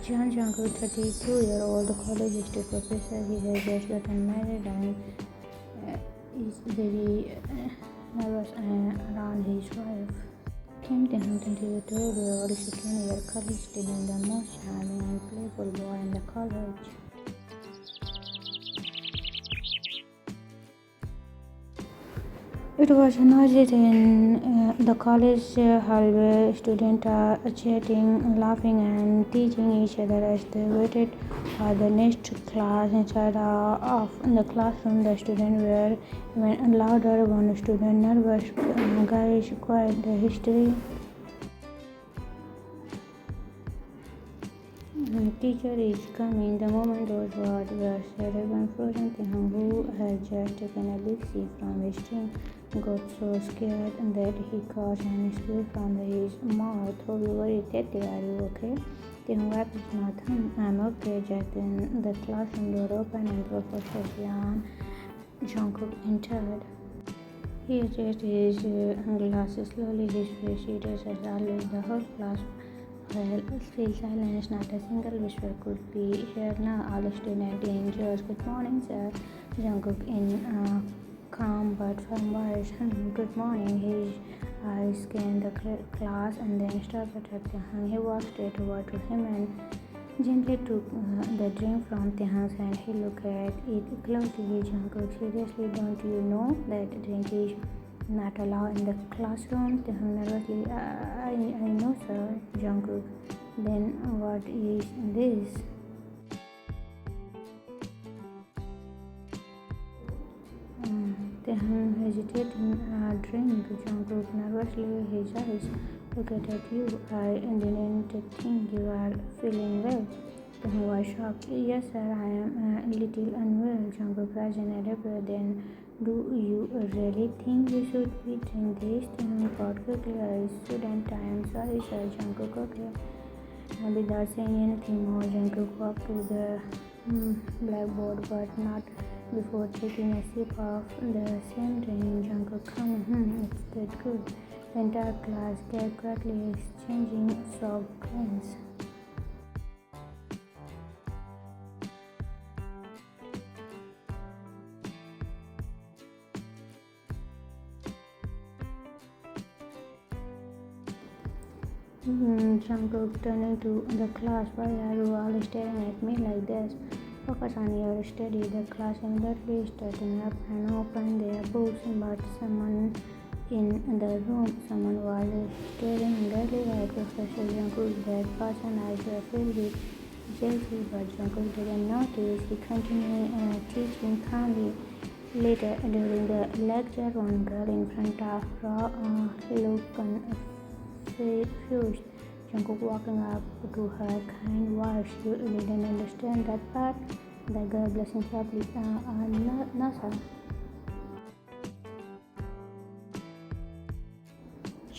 John Jungkook, 32-year-old college professor, he has just gotten married and is very nervous around his wife. Kim Tae-hyun, 22-year-old second-year college student, the most charming and playful boy in the college. It was a noisy day in the college hallway. Students are chatting, laughing, and teasing each other as they waited for the next class. Inside of the classroom, the students were even louder. One student, nervous guy, quiet the history. Teacher is coming. The moment those words were said, even frozen Taehyung, who had just taken a big sip from his drink, got so scared that he caused an spill from his mouth. "Oh, you worried, Tete? Are you okay?" Taehyung wiped his mouth. "I'm okay." Just then, the classroom door opened and Professor Jungkook entered. He adjusted his glasses slowly, his face serious as always. The whole class fell silence. Not a single whisper could be heard. Now all the students in chairs. "Good morning, sir." Jungkook in calm but firm voice. "Good morning." His eyes scanned the class and then stopped at Taehyung. He walked straight over to him and gently took the drink from Taehyung's hand. He looked at it closely. "Jungkook, seriously, don't you know that drink is not allowed in the classroom?" Taehyung nervously. I know, sir." Jungkook, "Then what is this?" Taehyung hesitated. Drink. Jungkook nervously. His eyes looked at you. "I didn't think you were feeling well." Taehyung was shocked. "Yes, sir, I am a little unwell." Jungkook reasoned. "Then do you really think you should be drinking this?" Taehyung got quickly. "I shouldn't. I am sorry, sir." Jungkook, "Okay." Without saying anything more, Jungkook walked to the blackboard, but not before taking a sip of the same drink. Jungkook hummed, "It's that good." The entire class kept quietly exchanging soft grins. Jungkook turning to the class. "Why are you all staring at me like this? Focus on your study." The class immediately started up and opened their books, but someone in the room, someone was staring directly at Professor Jungkook. That person's eyes were filled with jealousy, but Jungkook didn't notice. He continued teaching calmly. Later, during the lecture, one girl in front of looked confused. Jungkook walking up to her kind voice. "You didn't understand that part?" The girl blushing sharply. No, sir."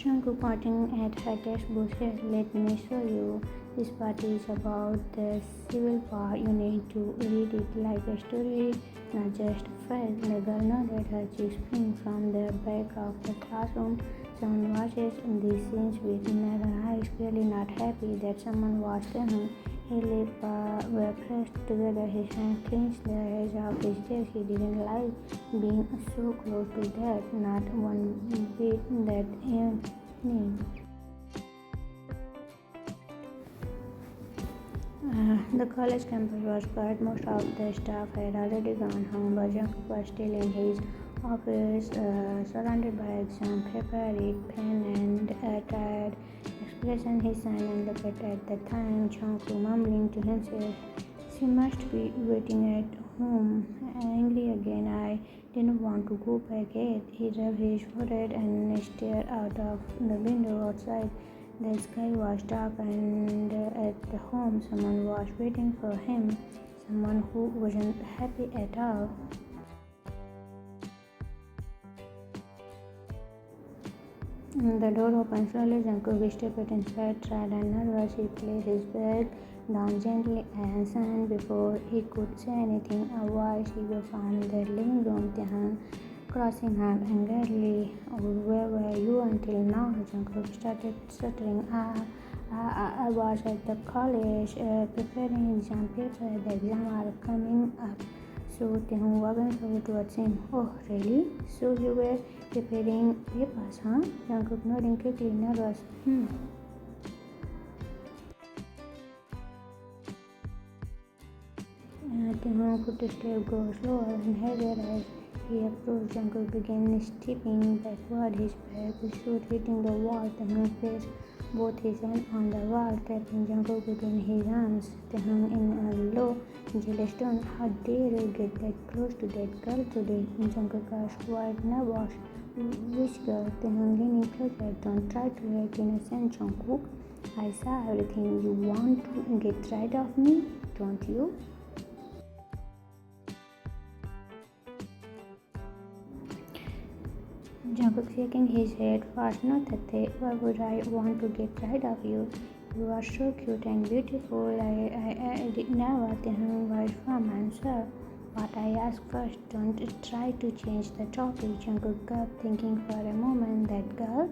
Jungkook pointing at her textbook. "Here, let me show you. This part is about the civil war. You need to read it like a story, not just a fact." The girl nodded, her cheeks pink. From the back of the classroom, someone watches these scenes with narrowed eyes, clearly not happy that someone was Taehyung. His lips were pressed together, his hand clenched the edge of his desk. He didn't like being so close to that, not one bit that evening. The college campus was quiet. Most of the staff had already gone home, but Jungkook was still in his office, surrounded by exam paper, red pen, and a tired expression. He signed and looked at the time. Jungkook, mumbling to himself, "She must be waiting at home." Angry again, "I didn't want to go back yet." He rubbed his forehead and stared out of the window outside. The sky was dark, and at the home, someone was waiting for him, someone who wasn't happy at all. The door opened slowly. Jungkook stepped inside, tired and nervous. He placed his bag down gently and signed. Before he could say anything, a voice echoed from the living room. Taehyung, crossing arms angrily. "Where were you until now?" Jungkook started stuttering. I was at the college preparing exam paper. The exam are coming up. So Tehong walking towards him. Oh, really? So you were preparing papers, huh? Jungkook nodding quickly, nervous. Tehong put the step go slower and heavier as he approached. Jungkook began stepping backward. His back stood hitting the wall. Tehong placed both his hands on the wall, trapping Jungkook between his arms. Tehong in a low, jealous tone, how dare you get that close to that girl today? Jungkook asked, quite nervous. Which girl? Tehong leaning closer. Don't try to act innocent, Jungkook. I saw everything. You want to get rid of me, don't you? Jungkook shaking his head fast. Not that they. Why would I want to get rid of you? You are so cute and beautiful. I did never think was from answer. What I asked first. Don't try to change the topic. Jungkook kept thinking for a moment. That girl,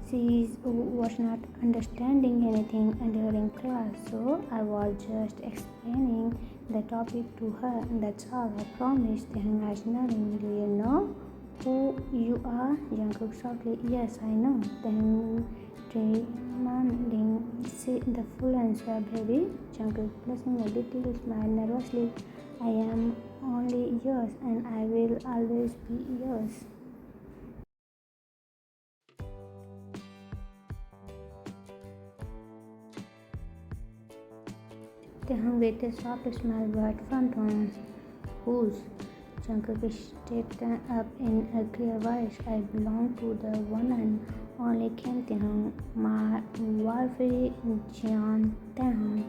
she was not understanding anything during class, so I was just explaining the topic to her. That's all. I promised. Tehang was nodding. Do you know who you are? Jungkook softly. Yes, I know. Then demanding. See the full answer, baby. Jungkook blushing a little, smiled nervously. I am only yours, and I will always be yours. Tehang with a soft smile but firm tone. Whose? Jungkook stepped up in a clear voice. I belong to the one and only Kim Tehang, my wife Jeon Tehang.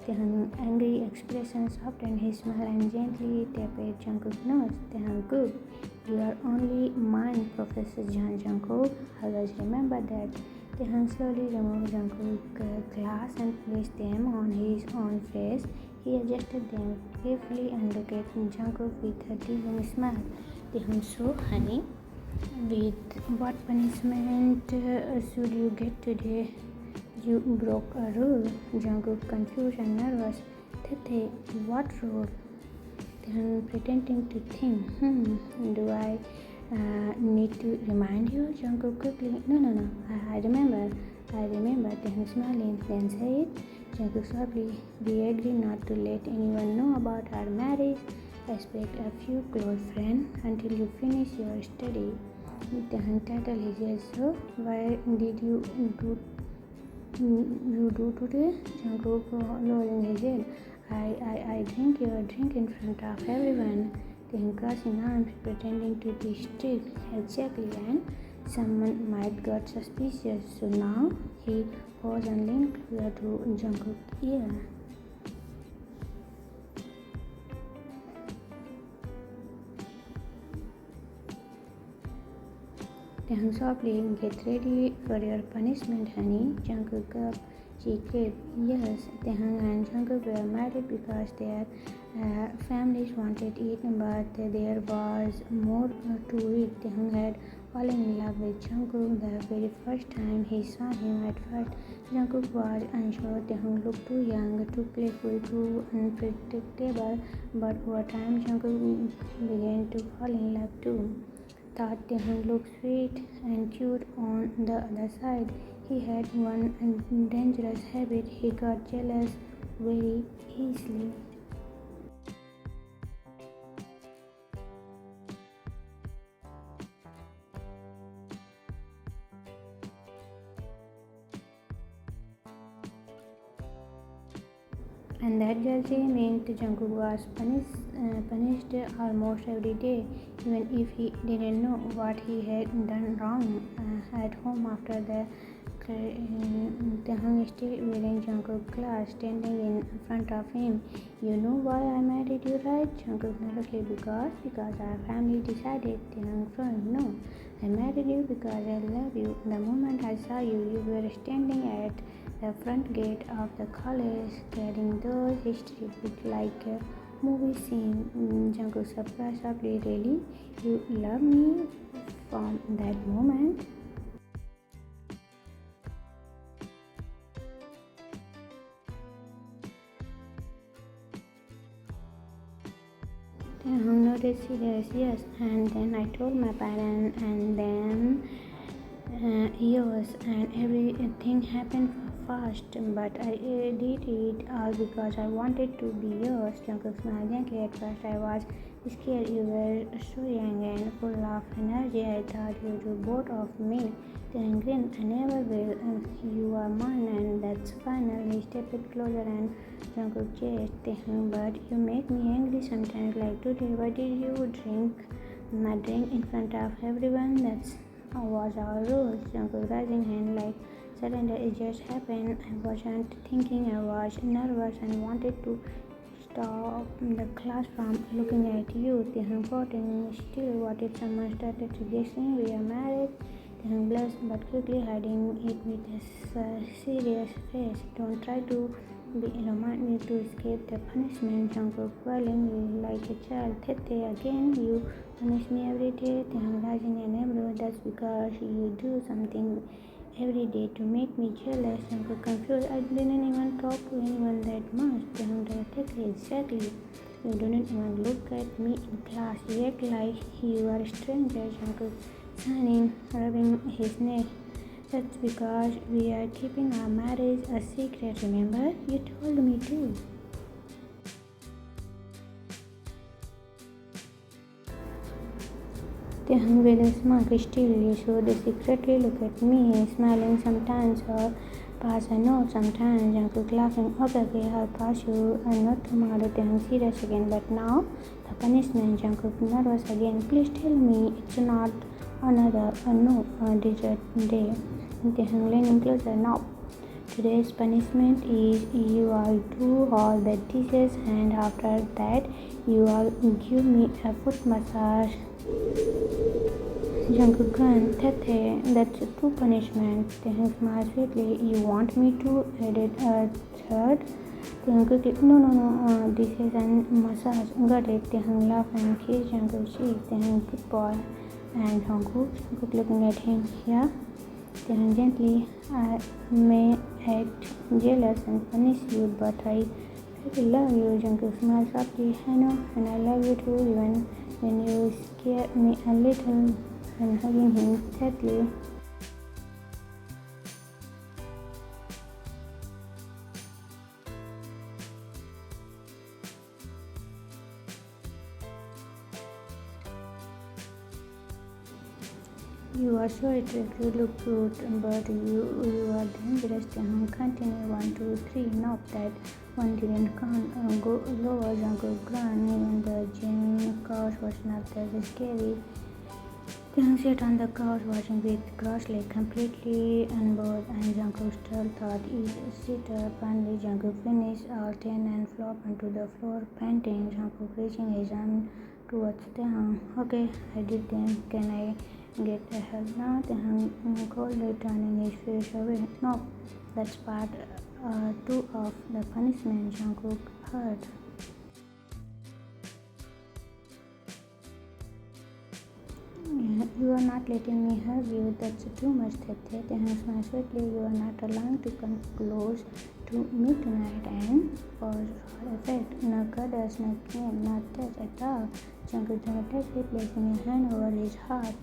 Tehang angry expression softened his smile and gently tapped Jungkook's nose. Tehang, good. You are only mine, Professor Jungkook. Always remember that. Tehang slowly removed Jungkook's glass and placed them on his own face. He adjusted them carefully and looked at Jungkook with a teasing smile. Tehang, so honey, with what punishment should you get today? You broke a rule. Jungkook, confused and nervous. Tete, what rule? Tehang, pretending to think. Do I need to remind you? Jungkook quickly. No. I remember. Tehang smiling. Then say it. Jungkook softly. We agree not to let anyone know about our marriage. Expect a few close friends until you finish your study. Tehang tattled his head. So, why did you do today? Jungkook lowering his head. I drink your drink in front of everyone. Then crossing arms, pretending to be strict. Exactly, and someone might get suspicious. So now he paused and leaned closer to Jungkook's ear. Tehang softly, get ready for your punishment, honey. Jungkook up. She clapped. Yes, Tehang and Jungkook were married because their families wanted it, but there was more to it. Tehang had fallen in love with Jungkook the very first time he saw him. At first, Jungkook was unsure. Tehang looked too young, too playful, too unpredictable. But over time, Jungkook began to fall in love too. Thought Tehang looked sweet and cute on the other side. He had one dangerous habit. He got jealous very easily. And that jealousy meant Jungkook was punished almost every day, even if he didn't know what he had done wrong. At home after the Tehang still wearing Jungkook's class, standing in front of him. You know why I married you, right? Jungkook nervously. Because our family decided. Tehang frowned. No, I married you because I love you. The moment I saw you, you were standing at the front gate of the college, carrying those history books like a movie scene. Jungkook surprised softly. Really? You love me from that moment? nodded serious, yes. And then I told my parents, and then yours, and everything happened fast. But I did it all because I wanted to be yours. Jungkook smiled gently. At first, I was scared. You were so young and full of energy. I thought you do both of me. Then grinned. I never will. You are mine, and that's final. He stepped closer and Jungkook chased him. But you make me angry sometimes. Like today, why did you drink in front of everyone? That's was our rules. Jungkook raising hand like surrender. It just happened. I wasn't thinking. I was nervous and wanted to stop the class from looking at you. Confronting still. What if someone started suggesting we are married? Blushed, but quickly hiding it with a serious face. Don't try to be romantic to escape the punishment. Jungkook whirling like a child. Tete, again you punish me every day. Rising and embryo. That's because you do something every day to make me jealous. Jungkook confused. I didn't even talk to anyone that much. Tete, exactly. You didn't even look at me in class. You act like you are a stranger. Jungkook signing, rubbing his neck. That's because we are keeping our marriage a secret, remember? You told me to. Tehang with a smirk still, so they secretly look at me, smiling sometimes or pass a note sometimes. Jungkook laughing, okay, I'll pass you a note tomorrow. Tehang serious again, but now the punishment. Jungkook nervous again. Please tell me it's not another desert day. Tehang leaning closer. Now, today's punishment is you all do all the dishes and after that you all give me a foot massage. Jungkook grinned. Tete, that's two punishments. Tehang smiled sweetly. You want me to edit a third? Tehang quickly, no, dishes and massage. Got it. Tehang laughed and kissed Jungkook's cheek. Tehang, good boy. And Jungkook looking at him. Yeah? Tehang gently, I may act jealous and punish you, but I really love you. Jungkook smiled softly. I know, and I love you too, even when you scare me a little. And hugging him tightly. You are so attractive, look cute, but you are dangerous. Continue 1, 2, 3. Nope, that one didn't count. Go lower, Jungkook grinned. Even the gym couch was not that scary. Tehang sat on the couch watching with crossed legs, completely unbothered, and Jungkook still thought he'd sit up. Finally, Jungkook finished all 10 and flopped onto the floor, panting. Jungkook reaching his arm towards Tehang. Okay, I did them. Can I get a hug now? Tehang coldly turning his face away. No, that's part 2 of the punishment. Jungkook heard. You are not letting me hug you. That's too much, Tete. Tehang smiled sweetly. You are not allowing to come close to me tonight. And for effect, no cuddles, no game, not touch at all. Jungkook dramatically placing a hand over his heart.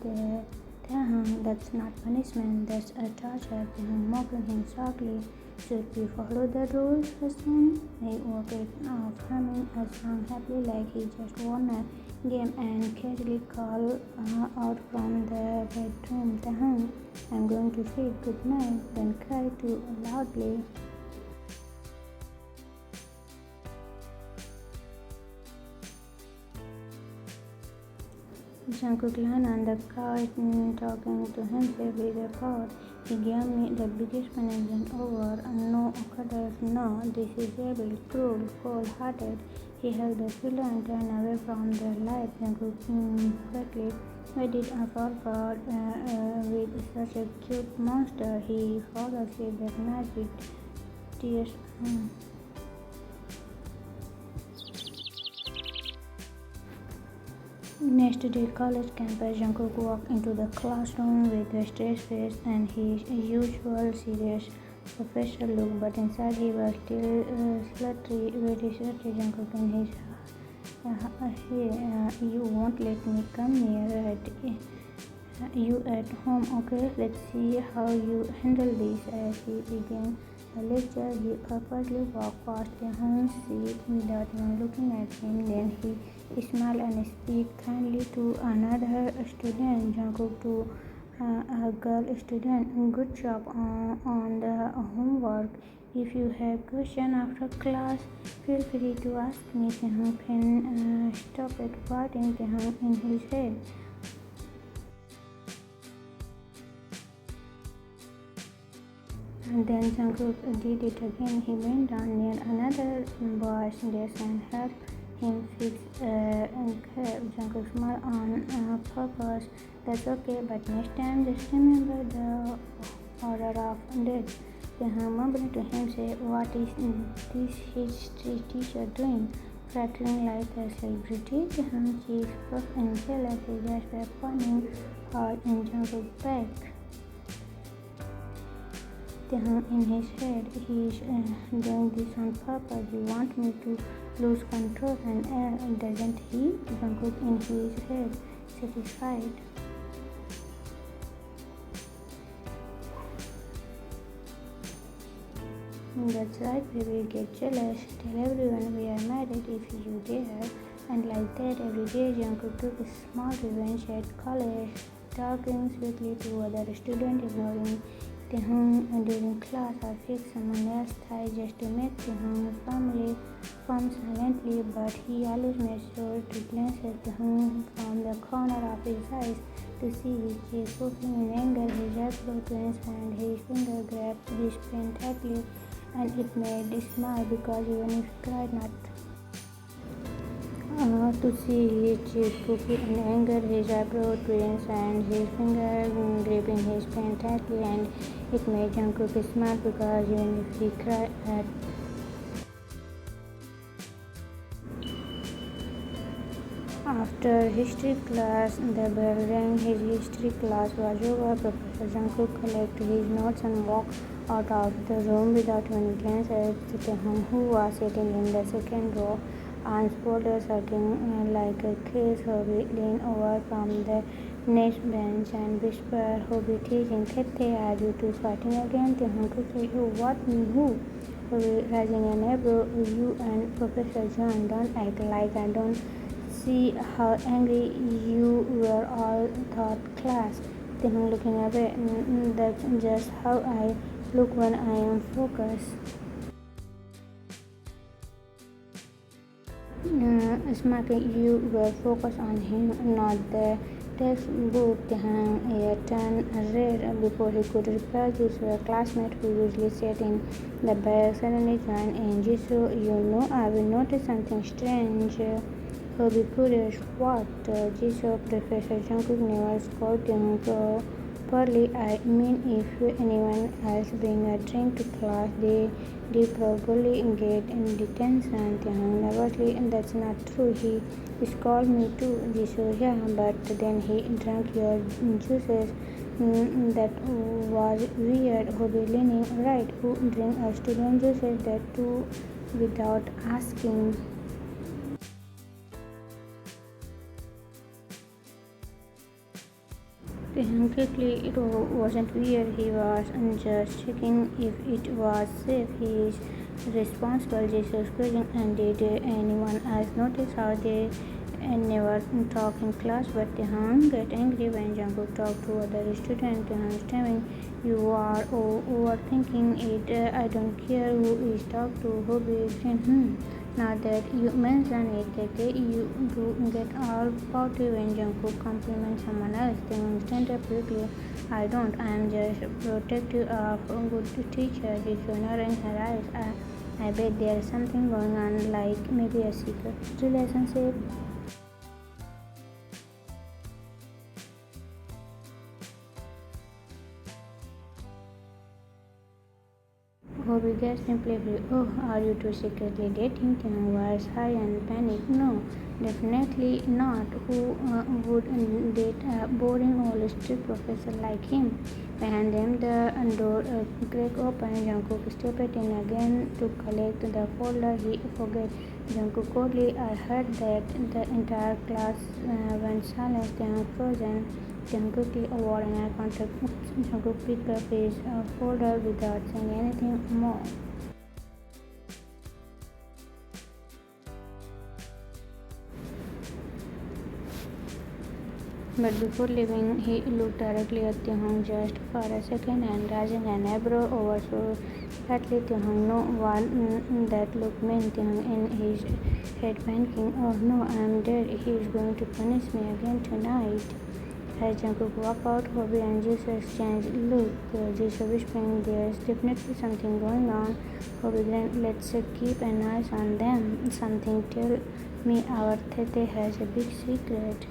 Tehang, that's not punishment. That's a torture. Tehang mocking him softly. Should we follow the rules, husband? He walked off, humming a song happily like he just won a game and casually called out from the bedroom. Tehang, I'm going to sleep. Good night. Then cried too loudly. Jungkook lay on the couch talking to himself with a pout. He gave me the biggest punishment over. No cuddles, no. This is evil, cruel, cold-hearted. He held the pillow and turned away from the light. Jungkook quickly, why did I fall for with such a cute monster? He fell asleep that night with tears. Next day, college campus, Jungkook walked into the classroom with a straight face and his usual serious professor look, but inside he was still very slutty. Jungkook in his You won't let me come near you at home. Okay, let's see how you handle this. As he began the lecture, he purposely walked past the home seat without even looking at him. Then he smiled and spoke kindly to another student, Jungkook, to a girl student. Good job on the homework. If you have questions after class, feel free to ask me. Taehoon pen stopped writing Taehoon in his head. And then Jungkook did it again. He went down near another boy's desk and helped him fix a cap. Jungkook smiled on purpose. That's okay, but next time just remember the order of dates. Taehoon mumbled to himself, what is this history teacher doing? Flattering like a celebrity? Taehoon cheeks puffed and jealous. He just kept pointing hard in Jungkook's back. Taehoon in his head, he's doing this on purpose. He wants me to lose control and doesn't he? Jungkook in his head, satisfied. That's right, baby, get jealous. Tell everyone we are married if you dare. And like that, every day Jungkook took a small revenge at college, talking sweetly to other students, ignoring Taehoon during class, or fix someone else's thigh just to make Taehoon firm silently, but he always made sure to glance at Taehoon from the corner of his eyes to see his cheek puffing in anger, his eyebrow twins, and his finger grabbed his pen tightly, and it made him smile because even if he cried not to see his cheek puffing in anger, his eyebrow twins, and his finger gripping his pen tightly, and it made Jungkook smile because even if he cried at after history class, the bell rang. His history class was over. Professor Jungkook collected his notes and walked out of the room without even glancing at Taehoon, who was sitting in the second row, arms folded, sitting like a case. Hobby leaned over from the next bench and whispered, Hobby teasing, Tete, are you two fighting again? Taehoon quickly, what? Who? Hobby raising an eyebrow, you and Professor John, don't act like I don't see how angry you were all thought class. Taehoon looking away, that's just how I look when I am focused. Smirking, you were focused on him, not the textbook. Taehoon turned red before he could reply. Jisoo's classmate, who usually sat in the back, suddenly joined in. Jisoo, you know, I will notice something strange. Hobby curious, what? Jisoo, Professor Jungkook never scored Taehoon properly. I mean, if anyone else bring a drink to class, they probably get in detention. Taehoon nervously, that's not true. He scolded me too. Jisoo, yeah, but then he drank your juices. That was weird. Hobby leaning, right? Who drink a student juices that too without asking? Taehoon quickly, it wasn't weird. He was just checking if it was safe. He is responsible. Jesus question, and did anyone else notice how they never talk in class? But Taehoon get angry when Jungkook talk to other students. Taehoon stammering, you are overthinking it. I don't care who is talked to. Hobby grin. Now that you mention it, Tete, you do get all pouty when Jungkook compliments someone else. Taehoon stand up quickly. I don't. I am just protective of a good teacher. Jisoo in her eyes. I bet there is something going on, like maybe a secret relationship. Hobby gets simply, oh, are you two secretly dating? Taehoon was high and panic. No, definitely not. Who would date a boring old strict professor like him? Behind them, the door cracked open. Jungkook stepped in again to collect the folder he forgot. Jungkook coldly. I heard that. The entire class went silent. Taehyung frozen. Taehyung quickly avoiding eye contact. Oops. Jungkook picked up his folder without saying anything more. But before leaving, he looked directly at Taehyung just for a second and raising an eyebrow over so slightly Taehyung knew what that look meant. Taehyung in his head panicking, oh no, I'm dead. He is going to punish me again tonight. As Jungkook walked out, Hobie and Jisoo exchanged look. Jisoo whispering, there's definitely something going on. Hobie grinned, let's keep an eye on them. Something tell me our Tete has a big secret.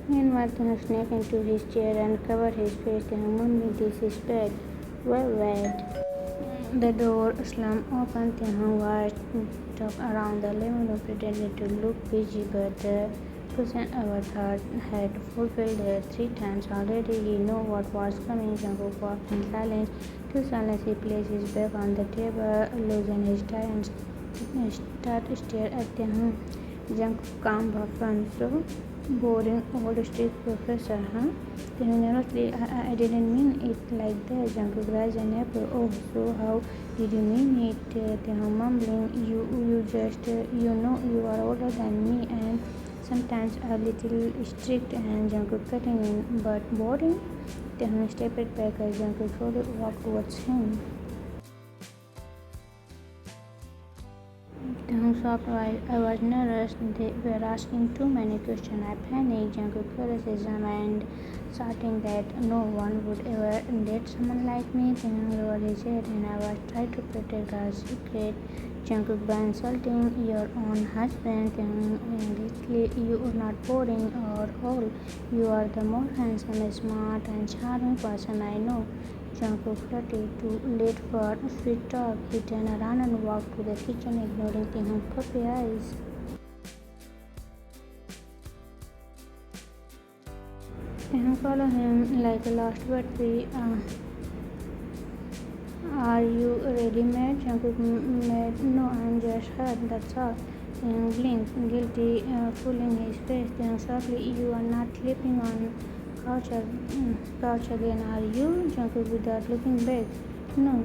Meanwhile, Taehyung sneaked into his chair and covered his face. Taehyung mumbled, this is bad. Well, wait. The door slammed open. Taehyung watched around the living room, pretending to look busy, but the present avatar had fulfilled their 3 times already. He knew what was coming. Jungkook walked in silence. To silence, he placed his back on the table, loosened his tie, and started stare at Taehyung. Jungkook calm buffered. So boring old strict professor, huh? Taehyung nervously, I didn't mean it like that. Jungkook raised an eyebrow. Oh, so how did you mean it? Taehyung mumbling, you just, you are older than me and sometimes a little strict. And Jungkook cutting in, but boring? Taehyung stepped back as Jungkook slowly walked towards him. Taehyung sobbed, I was nervous. They were asking too many questions. I panicked. Jungkook closed his eyes and shouting that no one would ever date someone like me. Taehyung lowered his head and I was trying to protect our secret. Jungkook by insulting your own husband. Taehyung, you are not boring or old. You are the more handsome, smart, and charming person I know. Jungkook flirted too late for sweet talk. He turned around and walked to the kitchen, ignoring Taehyung's puppy eyes. Taehyung followed him like a lost puppy. Are you ready, mate? Jungkook made, no, I'm just hurt, that's all. Taehyung blinked, guilty, pulling his face. Taehyung softly, you are not sleeping on couch again, are you? Jungkook without looking back. No,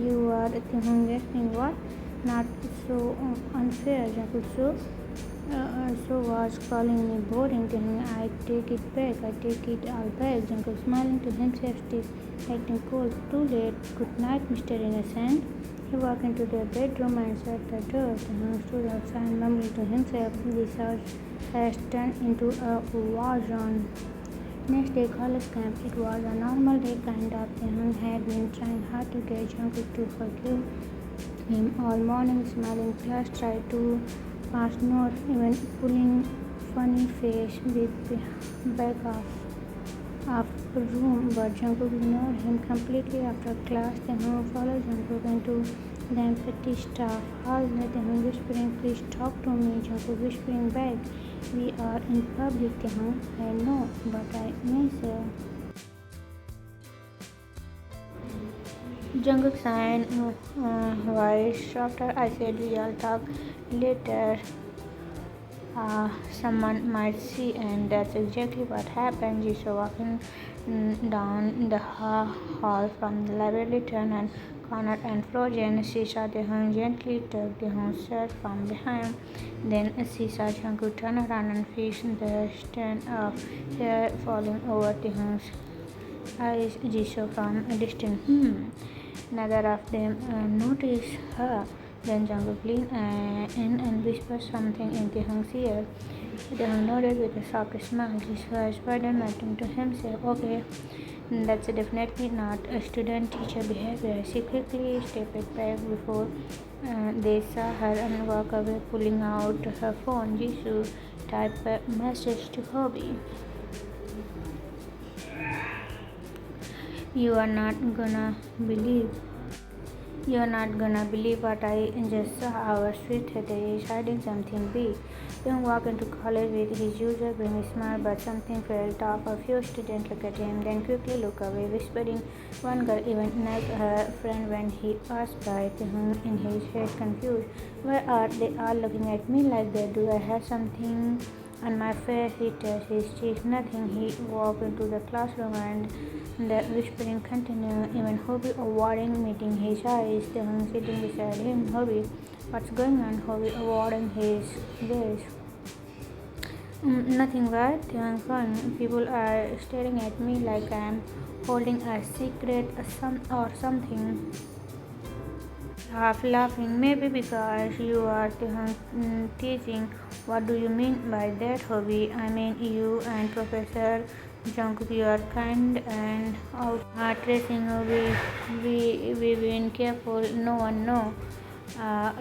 you are. Taehyung gasping, what? Not so unfair. Jungkook so was calling me boring. Taehyung, I take it back. I take it all back. Jungkook smiling to himself, still acting cool. Too late. Good night, Mr. Innocent. He walked into their bedroom and shut the door. Taehyung stood outside, mumbling to himself. This house has turned into a war zone. Next day, college camp. It was a normal day, kind of. Taehyung had been trying hard to get Jungkook to forgive him all morning, smiling class, tried to pass note, even pulling funny face with back of room, but Jungkook ignored him completely. After class, Taehyung followed Jungkook into the empty staff hall. Taehyung whispering, please talk to me. Jungkook whispering back, we are in public. Taehyung, I know, but I miss you. Jungkook sighed, why softer? I said we'll talk later. Someone might see, and that's exactly what happened. Jisoo walking down the hall from the library turned and cornered and frozen. She saw Taehyung gently tuck Taehyung's shirt from behind. Then she saw Jungkook turn around and fix the strand of hair falling over Taehyung's eyes. Jisoo from a distance. Neither of them noticed her. Then Jungkook leaned in and whispered something in Taehyung's ear. Taehyung nodded with a soft smile. His eyes widened, muttering to himself, okay, that's definitely not a student-teacher behavior. She quickly stepped back before they saw her and walked away, pulling out her phone. Jisoo typed a message to Hobie. You are not gonna believe You're not gonna believe what I just saw. Our street theater is hiding something big. Young walked into college with his usual grimy smile, but something felt off. A few students looked at him, then quickly looked away, whispering. One girl even nudged her friend when he passed by, in his head confused. Why are they all looking at me like that? Do I have something on my face? He touched his cheek. Nothing. He walked into the classroom and the whispering continued. Even Hobie avoiding meeting his eyes. Tehung sitting beside him. Hobie, what's going on? Hobie avoiding his gaze. Nothing, right? Tehung fun. People are staring at me like I'm holding a secret or something. Half laughing, maybe because you are teaching. What do you mean by that, Hobie? I mean, you and Professor Jungkook, you are kind and out tracing. We've been careful. No one know.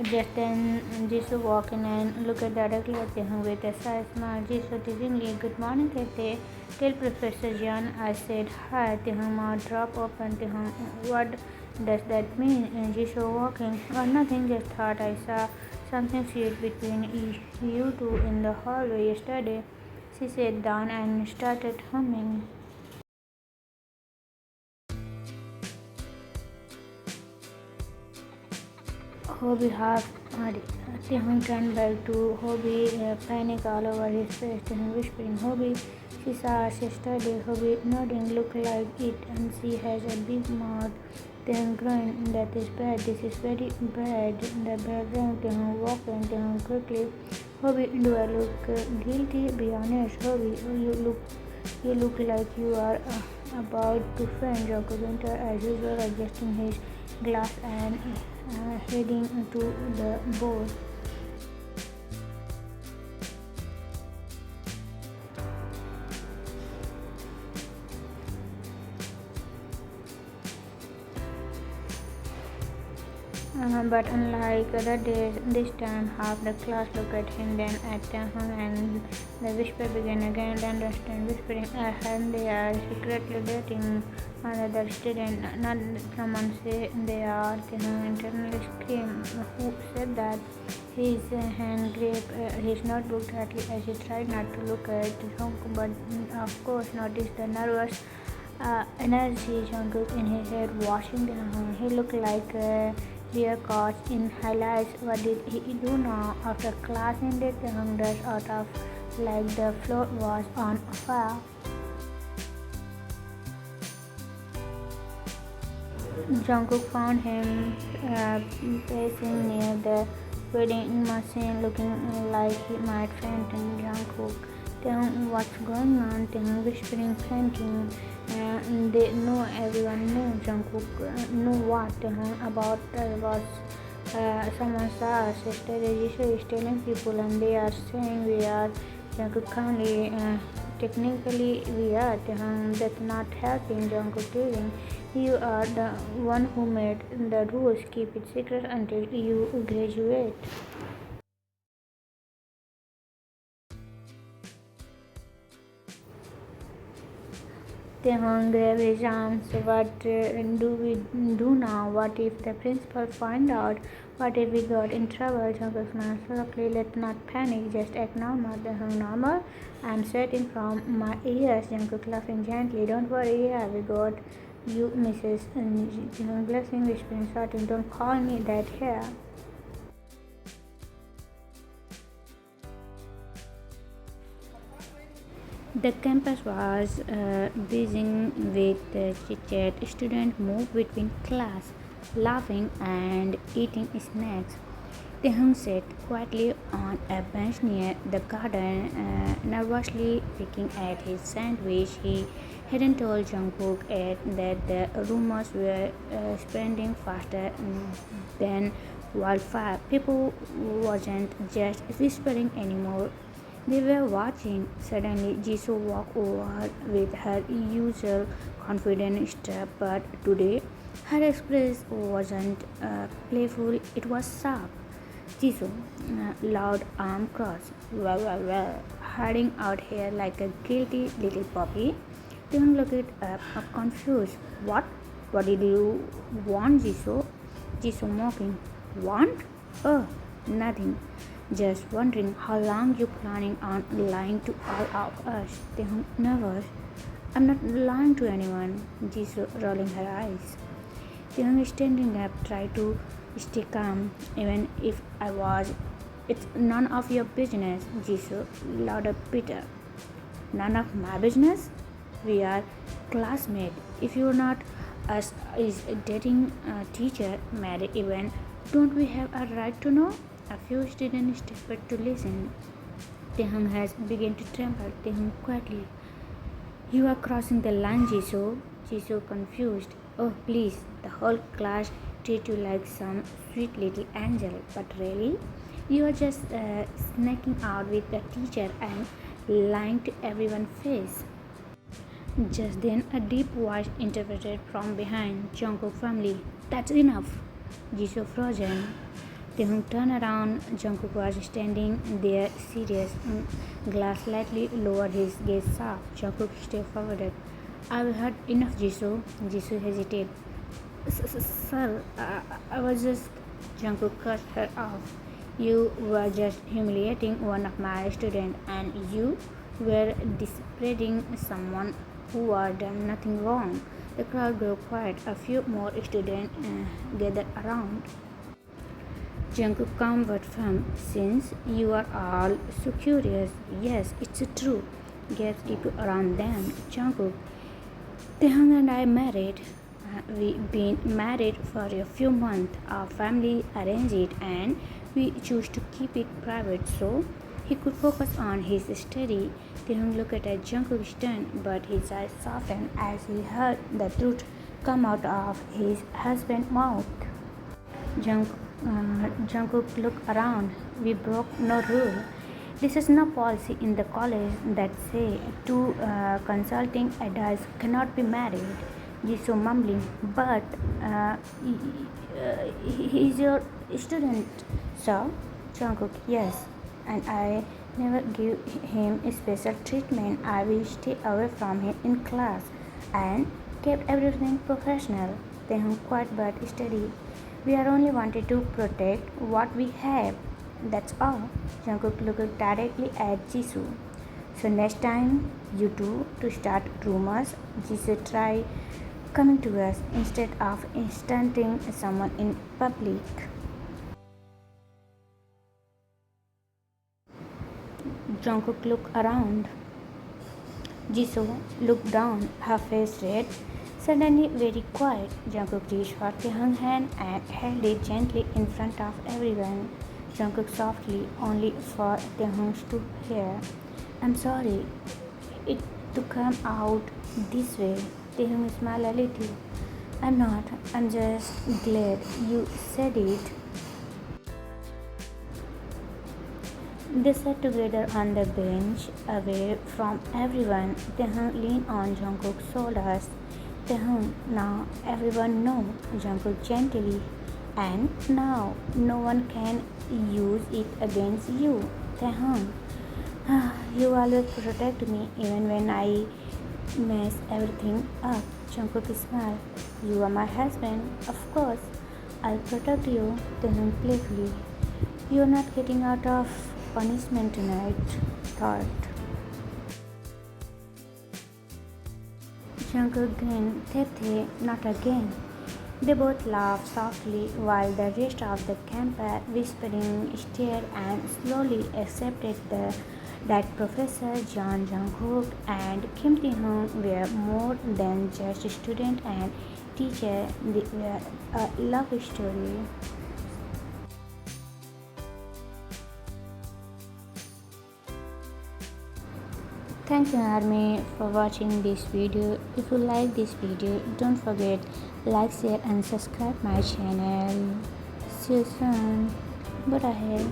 Just then, Jisoo walked in and looked directly at him with a side smile. Jisoo teasingly, good morning, Tete. Tell Professor John I said hi. Tehung mouth drop open. Tehung, what does that mean? And Jisoo walking. Oh, nothing. Just thought I saw something sweet between you two in the hallway yesterday. She sat down and started humming. Hobie half Tehun turned back to Hobie, panic all over his face. Tehun whispering, Hobie, she saw us yesterday. Hobie nodding, look like it, and she has a big mouth. Tehun groaned, that is bad, this is very bad. The bell rang. Tehun walked in. Tehun quickly, Hobie, do I look guilty? Be honest, Hobie, you look like you are about to faint. Jungkook entered as usual, adjusting his glass and heading to the board. But unlike other days, this time half the class looked at him, then at Tehun, and the whisper began again. Understand, whispering, and they are secretly dating another student. Not someone say they are. Tehun internally screamed. Who said that? His hand gripped his notebook tightly as he tried not to look at Jungkook, but of course noticed the nervous energy Jungkook in his head washing down. He looked like beer caught in highlights. What did he do now? After class ended, the rushed out of like the floor was on fire. Jungkook found him pacing near the vending machine, looking like he might faint. And Jungkook, Taehyung, what's going on? Taehyung whispering, panicking. They know, everyone knew. Jungkook knew what? Taehyung about was someone saw us yesterday. Jisoo is telling people, and they are saying we are. Jungkook kindly. Technically, we are. Taehyung, that's not helping. Jungkook telling. You are the one who made the rules. Keep it secret until you graduate. Taehyung grabbed his arms. What do we do now? What if the principal find out? What if we got in trouble? Jungkook smiled softly. Let's not panic. Just act normal. Taehyung, normal? I'm sweating from my ears. Jungkook laughing gently. Don't worry. Yeah, we got you, Mrs. Taehyung blushing, whispering, shouting, don't call me that here. The campus was buzzing with chit-chat. Students moved between class, laughing and eating snacks. Taehyung sat quietly on a bench near the garden, nervously picking at his sandwich. He hadn't told Jungkook yet that the rumors were spreading faster than wildfire. People wasn't just whispering anymore. They were watching. Suddenly, Jisoo walked over with her usual confident step, but today her expression wasn't playful, it was sharp. Jisoo, loud arm crossed, well, hiding out here like a guilty little puppy. Taehyung looked up, confused. What? What did you want, Jisoo? Jisoo mocking. Want? Oh, nothing. Just wondering how long you planning on lying to all of us. Taehyung nervous. I'm not lying to anyone. Jisoo rolling her eyes. Taehyung standing up, try to stay calm. Even if I was, it's none of your business. Jisoo louder, bitter. None of my business? We are classmates. If you're not us is dating a teacher, married even, don't we have a right to know? A few students step to listen. Taehyung has begun to tremble. Taehyung quietly. You are crossing the line, Jisoo. Jisoo confused. Oh please, the whole class treat you like some sweet little angel. But really, you are just sneaking out with the teacher and lying to everyone's face. Just then, a deep voice interpreted from behind. Jungkook family. That's enough. Jisoo frozen. Taehyung turned around. Jungkook was standing there, serious. Glass slightly lowered, his gaze sharp. Jungkook stepped forward. I've had enough, Jisoo. Jisoo hesitated. Sir, I was just. Jungkook cut her off. You were just humiliating one of my students, and you were disparaging someone who had done nothing wrong. The crowd grew quiet. A few more students gathered around. Jungkook calm but firm. Since you are all so curious, yes, it's true. Gaps echo around them. Jungkook, Taehyung and I married. We've been married for a few months. Our family arranged it and we chose to keep it private so he could focus on his study. Taehyung looked at Jungkook stunned, but his eyes softened as he heard the truth come out of his husband's mouth. Jungkook looked around. We broke no rule. This is no policy in the college that say two consulting adults cannot be married. Jisoo mumbling, but he is your student, sir. Jungkook, yes, and I never give him special treatment. I will stay away from him in class and kept everything professional. Taehyung quiet but steady. We are only wanted to protect what we have. That's all. Jungkook looked directly at Jisoo. So next time you two to start rumors, Jisoo try coming to us instead of insulting someone in public. Jungkook looked around. Jisoo looked down, her face red, suddenly very quiet. Jungkook reached for Taehyung's hand and held it gently in front of everyone. Jungkook softly, only for Taehyung to hear. I'm sorry it to come out this way. Taehyung smiled a little. I'm not. I'm just glad you said it. They sat together on the bench, away from everyone. Taehyung leaned on Jungkook's shoulders. Taehyung, now everyone knows. Jungkook gently. And now no one can use it against you. Taehyung, you always protect me even when I mess everything up. Jungkook smiled. You are my husband. Of course, I'll protect you. Taehyung playfully. You're not getting out of punishment tonight, thought. Jungkook grinned. Tete, not again. They both laughed softly while the rest of the campus whispering stared and slowly accepted that Professor John Jungkook and Kim Taehyung were more than just a student and teacher. They were a love story. Thank you Army for watching this video. If you like this video, don't forget like, share and subscribe my channel. See you soon. Bye.